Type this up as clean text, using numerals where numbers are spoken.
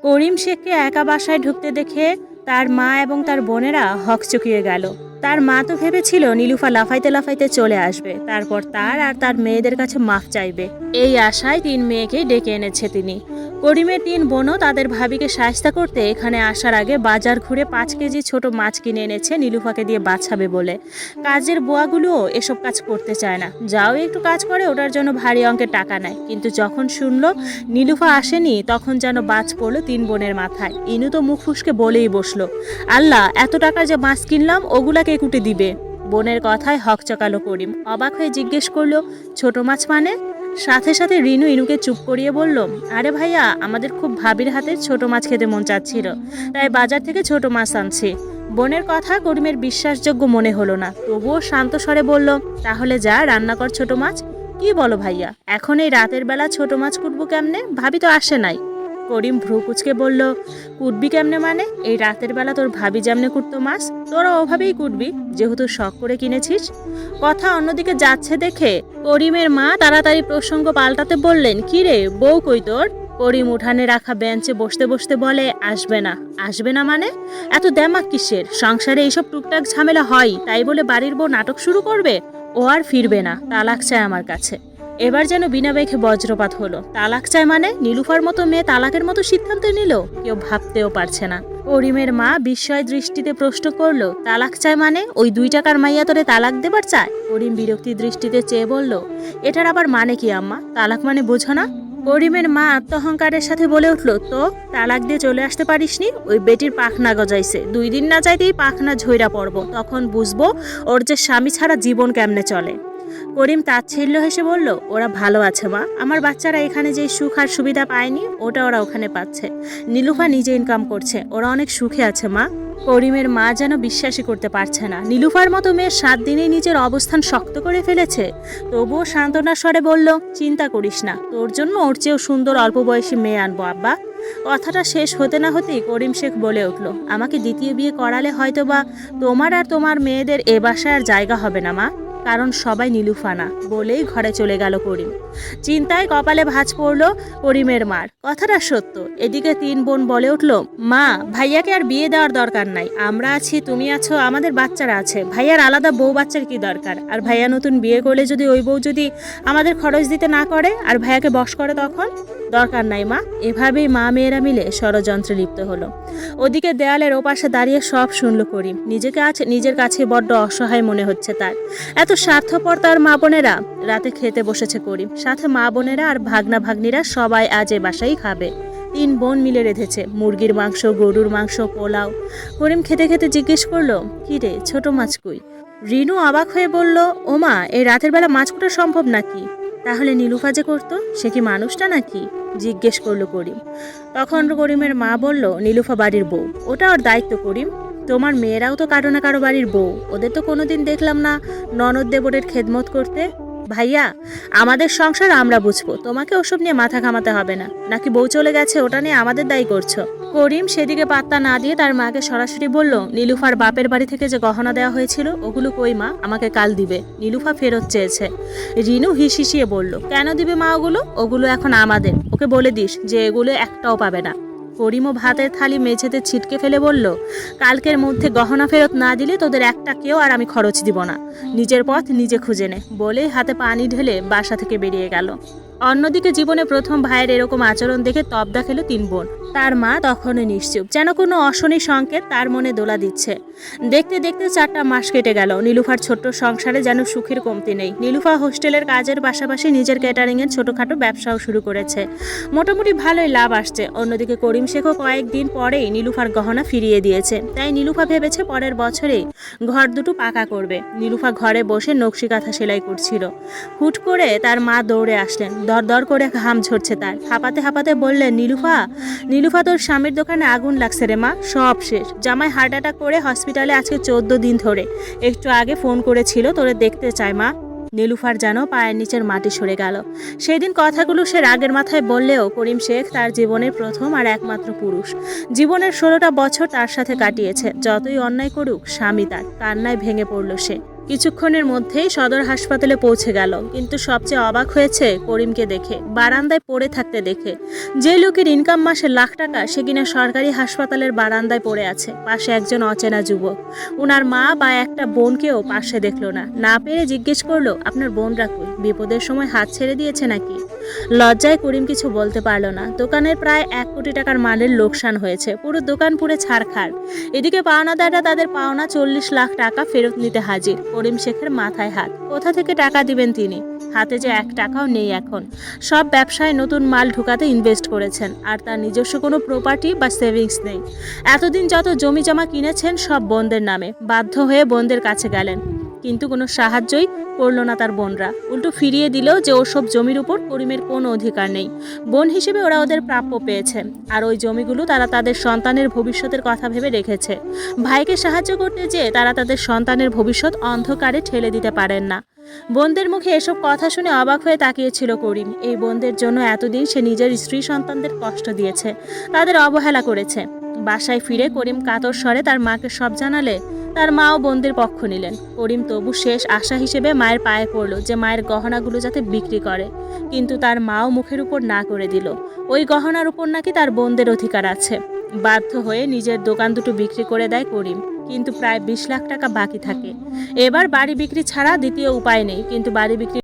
করিম শেখকে একা বাসায় ঢুকতে দেখে তার মা এবং তার বোনেরা হকচকিয়ে গেল। তার মা তো ভেবেছিল নীলুফা লাফাইতে লাফাইতে চলে আসবে, তারপর তার আর তার মেয়েদের কাছে মাফ চাইবে। এই আশায় 3 মেয়েকে ডেকে এনেছে তিনি। করিমের 3 বোনও তাদের ভাবিকে সাহায্য করতে এখানে আসার আগে বাজার ঘুরে 5 কেজি ছোট মাছ কিনে এনেছে নীলুফাকে দিয়ে বাছাবে বলে। কাজের বুয়াগুলোও এসব কাজ করতে চায় না, যাও একটু কাজ করে ওটার জন্য ভারী অঙ্কের টাকা নেয়। কিন্তু যখন শুনলো নীলুফা আসেনি, তখন যেন বাজ পড়লো 3 বোনের মাথায়। ইনু তো মুখ ফুসকে বলেই বসলো, আল্লাহ, এত টাকার যে মাছ কিনলাম ওগুলাকে কুটে দিবে। বোনের কথায় হকচকালো করিম, অবাক হয়ে জিজ্ঞেস করলো, ছোট মাছ মানে? সাথে সাথে রিনু ইনুকে চুপ করিয়ে বলল, আরে ভাইয়া, আমাদের খুব ভাবির হাতে ছোট মাছ খেতে মন চাচ্ছিল, তাই বাজার থেকে ছোট মাছ আনছি। বোনের কথা করিমের বিশ্বাসযোগ্য মনে হলো না, তবুও শান্ত স্বরে বলল, তাহলে যা রান্না কর ছোট মাছ। কি বলো ভাইয়া, এখন এই রাতের বেলা ছোট মাছ কুটবো কেমনে? ভাবি তো আসে নাই। করিম ভ্রু কুচকে বলল, কুটবি কেমনে মানে? এই রাতের বেলা তোর ভাবি যেমনে কুটতো মাছ, তোরা ওভাবেই কুটবি, যেহেতু শখ করে কিনেছিস। কথা অন্যদিকে যাচ্ছে দেখে করিমের মা তাড়াতাড়ি প্রসঙ্গ পাল্টাতে বললেন, কি রে বউ কই তোর? করিম উঠানে রাখা বেঞ্চে বসতে বসতে বলে, আসবে না। আসবে না মানে? এত দেমাক কিসের? সংসারে এইসব টুকটাক ঝামেলা হয়, তাই বলে বাড়ির বউ নাটক শুরু করবে? ও আর ফিরবে না, তালাক চায় আমার কাছে। এবার যেন বিনা মেঘে বজ্রপাত হলো। তালাক চায় মানে? নীলুফার মতো মেয়ে তালাকের মতো সিদ্ধান্ত নিল? কেউ ভাবতেও পারছে না। করিমের মা বিস্ময় দৃষ্টিতে প্রশ্ন করলো, তালাক চায় মানে? ওই 2 টাকার মাইয়া তোরে তালাক দেবার চায়? করিম বিরক্তি দৃষ্টিতে চেয়ে বলল, এটার আবার মানে কি আম্মা? তালাক মানে বোঝো না? করিমের মা আত্মহংকারের সাথে বলে উঠল, তো তালাক দিয়ে চলে আসতে পারিসনি? ওই বেটির পাখনা গজাইছে, 2 দিন না চাইতেই পাখনা ঝইরা পড়ব, তখন বুঝবো ওর যে স্বামী ছাড়া জীবন কেমনে চলে। করিম তাচ্ছিল্য হেসে বলল, ওরা ভালো আছে মা, আমার বাচ্চারা এখানে যে সুখ আর সুবিধা পায়নি ওটা ওরা ওখানে পাচ্ছে। নীলুফা নিজে ইনকাম করছে, ওরা অনেক সুখে আছে মা। করিমের মা যেন বিশ্বাসই করতে পারছে না, নীলুফার মতো মেয়ে 7 দিনেই নিজের অবস্থান শক্ত করে ফেলেছে। তবুও সান্ত্বনার স্বরে বলল, চিন্তা করিস না, তোর জন্য ওর চেয়েও সুন্দর অল্প বয়সী মেয়ে আনবো আব্বা। কথাটা শেষ হতে না হতেই করিম শেখ বলে উঠল, আমাকে দ্বিতীয় বিয়ে করালে হয়তোবা তোমার আর তোমার মেয়েদের এ বাসায় আর জায়গা হবে না মা, কারণ সবাই নীলুফা না। বলেই ঘরে চলে গেল করিম। চিন্তায় কপালে ভাঁজ পড়ল করিমের মার। কথাটা সত্য। এদিকে 3 বোন বলে উঠল, মা, ভাইয়াকে আর বিয়ে দেওয়ার দরকার নাই, আমরা আছি, তুমি আছো, আমাদের বাচ্চারা আছে, ভাইয়ার আলাদা বউ বাচ্চার কি দরকার? আর ভাইয়া নতুন বিয়ে করলে যদি ওই বউ যদি আমাদের খরচ দিতে না করে আর ভাইয়াকে বশ করে, তখন? দরকার নাই মা। এভাবেই মা মেয়েরা মিলে ষড়যন্ত্রে লিপ্ত হলো। ওদিকে দেয়ালের ওপাশে দাঁড়িয়ে সব শুনল করিম। নিজের কাছে বড্ড অসহায় মনে হচ্ছে তার। এত স্বার্থপর তার মা বোনেরা। রাতে খেতে বসেছে করিম, সাথে মা বোনেরা আর ভাগনা ভাগ্নিরা সবাই আজ এ বাসায় খাবে। 3 বোন মিলে রেঁধেছে মুরগির মাংস, গরুর মাংস, পোলাও। করিম খেতে খেতে জিজ্ঞেস করলো, কি রে, ছোট মাছ কই? রিনু অবাক হয়ে বলল, ওমা, এই রাতের বেলা মাছ কোটা সম্ভব নাকি? তাহলে নীলুফা যে করতো, সে কি মানুষটা নাকি? জিজ্ঞেস করলো করিম। তখন করিমের মা বলল, নীলুফা বাড়ির বউ, ওটা ওর দায়িত্ব করিম। তোমার মেয়েরাও তো কারো না কারো বাড়ির বউ, ওদের তো কোনোদিন দেখলাম না ননদ দেবরের খেদমত করতে। ভাইয়া, আমাদের সংসার আমরা বুঝবো, তোমাকে ওসব নিয়ে মাথা ঘামাতে হবে না। নাকি বউ চলে গেছে ওটা নিয়ে আমাদের দায়ী করছো? করিম সেদিকে পাত্তা না দিয়ে তার মাকে সরাসরি বলল, নীলুফার বাপের বাড়ি থেকে যে গহনা দেওয়া হয়েছিল ওগুলো কই মা? আমাকে কাল দিবে, নীলুফা ফেরত চেয়েছে। রিনু হিসিয়ে বলল, কেন দিবে মা ওগুলো? ওগুলো এখন আমাদের, ওকে বলে দিস যে এগুলো একটাও পাবে না। করিমও ভাতের থালি মেঝেতে ছিটকে ফেলে বলল, কালকের মধ্যে গহনা ফেরত না দিলে তোদের একটা কেউ আর আমি খরচ দিব না, নিজের পথ নিজে খুঁজে নে। বলেই হাতে পানি ঢেলে বাসা থেকে বেরিয়ে গেল। অন্যদিকে জীবনে প্রথম ভাইয়ের এরকম আচরণ দেখে তবদা খেল 3 বোন। তার মা তখনই নিশ্চুপ, যেন কোনো অশনি সংকেত তার মনে দোলা দিচ্ছে। দেখতে দেখতে 4টা মাস কেটে গেল। নীলুফার ছোট্ট সংসারে যেন সুখের কমতি নেই। নীলুফা হোস্টেলের কাজের পাশাপাশি নিজের ক্যাটারিংয়ের ছোটোখাটো ব্যবসাও শুরু করেছে। মোটামুটি ভালোই লাভ আসছে। অন্যদিকে করিম শেখও কয়েকদিন পরেই নীলুফার গহনা ফিরিয়ে দিয়েছে। তাই নীলুফা ভেবেছে পরের বছরেই ঘর দুটো পাকা করবে। নীলুফা ঘরে বসে নকশি কাঁথা সেলাই করছিল। হুট করে তার মা দৌড়ে আসলেন। দরদর করে ঘাম ঝরছে তার। হাঁপাতে হাঁপাতে বললেন, নীলুফা, তোর স্বামীর দোকানে আগুন লাগছে রে মা, সব শেষ। জামাই হার্ট অ্যাটাক করে হসপিটালে আজকে 14 দিন ধরে। একটু আগে ফোন করেছিল, তোরে দেখতে চায় মা। নীলুফার যেন পায়ের নিচের মাটি সরে গেল। সেদিন কথাগুলো সে রাগের মাথায় বললেও করিম শেখ তার জীবনের প্রথম আর একমাত্র পুরুষ। জীবনের 16টা বছর তার সাথে কাটিয়েছে। যতই অন্যায় করুক স্বামী তার, কান্নায় ভেঙে পড়ল সে। কিছুক্ষণের মধ্যেই সদর হাসপাতালে পৌঁছে গেল, কিন্তু সবচেয়ে অবাক হয়েছে করিমকে দেখে, বারান্দায় পড়ে থাকতে দেখে। যে লোকের ইনকাম মাসে লাখ টাকা, সে কিনা সরকারি হাসপাতালের বারান্দায় পড়ে আছে, পাশে একজন অচেনা যুবক। ওনার মা বা একটা বোনকেও পাশে দেখলো না। না পেরে জিজ্ঞেস করলো, আপনার বোনরা কই? বিপদের সময় হাত ছেড়ে দিয়েছে নাকি? লজ্জায় করিম কিছু বলতে পারলো না। দোকানের প্রায় 1 কোটি টাকার মালের লোকসান হয়েছে, পুরো দোকান পুড়ে ছারখার। এদিকে পাওনাদাররা তাদের পাওনা 40 লাখ টাকা ফেরত নিতে হাজির। করিম শেখের মাথায় হাত। কোথা থেকে টাকা দিবেন তিনি? হাতে যে 1 টাকাও নেই এখন। সব ব্যবসায় নতুন মাল ঢুকাতে ইনভেস্ট করেছেন, আর তার নিজস্ব কোনো প্রপার্টি বা সেভিংস নেই। এতদিন যত জমি জমা কিনেছেন সব বোনদের নামে। বাধ্য হয়ে বোনদের কাছে গেলেন, কিন্তু কোনো সাহায্যই করলো না তার বোনরা। উল্টো ফিরিয়ে দিল যে ওসব জমির উপর করিমের কোনো অধিকার নেই। বোন হিসেবে ওরা ওদের প্রাপ্য পেয়েছে, আর ওই জমিগুলো তারা তাদের সন্তানের ভবিষ্যতের কথা ভেবে রেখেছে। ভাইকে সাহায্য করতে যেয়ে তারা তাদের সন্তানের ভবিষ্যৎ অন্ধকারে ঠেলে দিতে পারেন না। বোনদের মুখে এসব কথা শুনে অবাক হয়ে তাকিয়েছিল করিম। এই বোনদের জন্য এতদিন সে নিজের স্ত্রী সন্তানদের কষ্ট দিয়েছে, তাদের অবহেলা করেছে। বাসায় ফিরে করিম কাতর স্বরে তার মাকে সব জানালে তার মাও বোনদের পক্ষ নিলেন। করিম তবু শেষ আশা হিসেবে মায়ের পায়ে পড়ল যে মায়ের গহনাগুলো যাতে বিক্রি করে, কিন্তু তার মাও মুখের উপর না করে দিল। ওই গহনার উপর নাকি তার বোনদের অধিকার আছে। বাধ্য হয়ে নিজের দোকান দুটো বিক্রি করে দেয় করিম, কিন্তু প্রায় 20 লাখ টাকা বাকি থাকে। এবার বাড়ি বিক্রি ছাড়া দ্বিতীয় উপায় নেই, কিন্তু বাড়ি বিক্রি